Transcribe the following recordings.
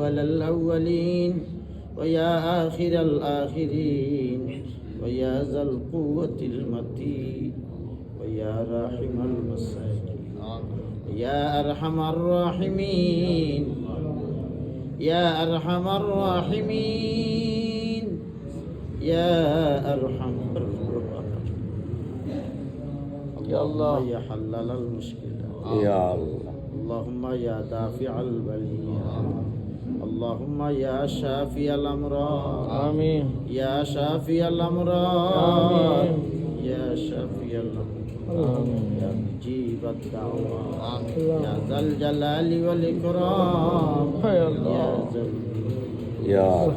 أول الأولين ويا آخر الآخرين ويا ذا القوة المتين ويا راحم المساكين يا أرحم الراحمين يا أرحم الراحمين يا أرحم الراحمين يا الله يا حلال المشكلة يا الله اللهم يا دافع البليات اللهم يا شافي الأمراض آمين يا شافي الأمراض يا شافي الأمراض يا مجيب الدعوات يا ذا الجلال والإكرام يا الله يا ذا يا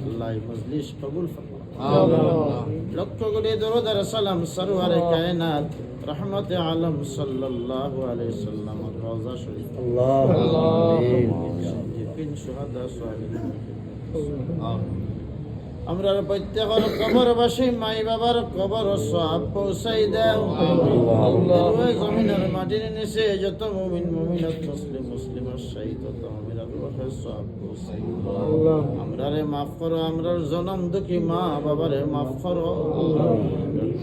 الله مجلس قبول فرما يا الله লক্ষ কোটি দরুদ আর সালাম সরওয়ারে কায়নাত রহমতে আলম সাল্লাল্লাহু আলাইহি সাল্লাম রওজা শরীফ আমিন শুহাদা সালিহিন আমরার প্রত্যেকের কবরবাসী মাই বাবার কবর সওয়াব পৌঁছাই দাও আল্লাহ জমিনের মাটির নিচে যত মুমিন মুমিনাত মুসলিম মুসলিমার শহীদ তত আমিরার রূহে সওয়াব পৌঁছাই আল্লাহ আমরারে maaf করো আমরার জনম দুঃখী মা বাবারে maaf করো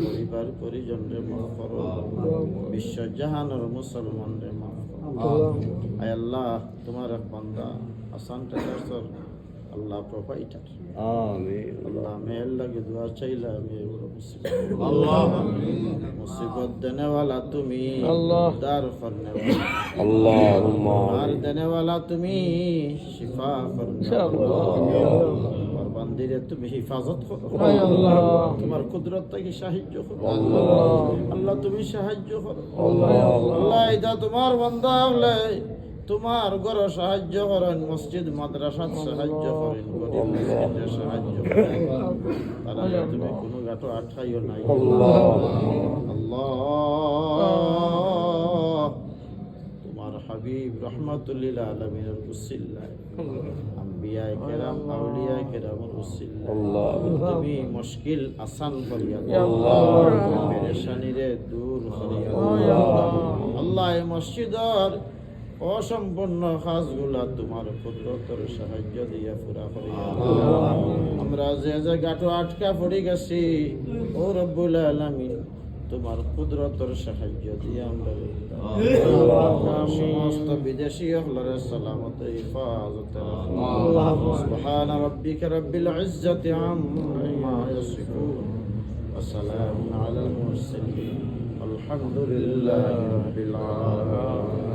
পরিবার পরিজনরে maaf করো বিশ্ব জাহানের মুসলমানরে maaf করো আয় আল্লাহ তোমার এক বান্দা হাসান টেকারসর আল্লাহ প্রোভাইডার আমিন আল্লাহ মেল লাগে দুয়া চাইলা আমি আল্লাহ মুসিবত দেনে वाला তুমি আল্লাহ দার করনে वाला আল্লাহুম্মা আর দেনে वाला তুমি শিফা করনে ইনশাআল্লাহ আর বান্দিরে তুমি হিফাজত করো আয় আল্লাহ তোমার কুদরত থেকে সাহায্য করো আল্লাহ আল্লাহ তুমি সাহায্য করো আল্লাহ আল্লাহ এটা তোমার বান্দা হলে তোমার ঘর সাহায্য করেন মসজিদ মাদ্রাসাত সাহায্য করেন গরিব মিসকিনদের সাহায্য করেন তারা তুমি কোনো গাটো আঠাইও নাই আল্লাহ তোমার হাবিব রাহমাতুল আলামিনের উসিলা আম্বিয়া কেরাম আউলিয়া কেরামের উসিলা তুমি মুশকিল আসান করিয়া আল্লাহ পেরেশানিরে দূর করিয়া আল্লাহ এই মসজিদের অসম্পূর্ণ কাজগুলা তোমার কুদরতের সাহায্য দিয়া পুরা করিয়া আমরা যে যে গাটো আটকা পড়ে গেছি ও রব্বুল আলামিন তোমার কুদরতের সাহায্য দিয়া আমরা সমস্ত বিদেশি হলরে সালামত হিফাজত সুবহান রাব্বিকা রাব্বিল ইজ্জাতি আম্মা ইয়াসিফুন ওয়া সালামুন আলাল মুরসালিন আলহামদুলিল্লাহি রাব্বিল আলামিন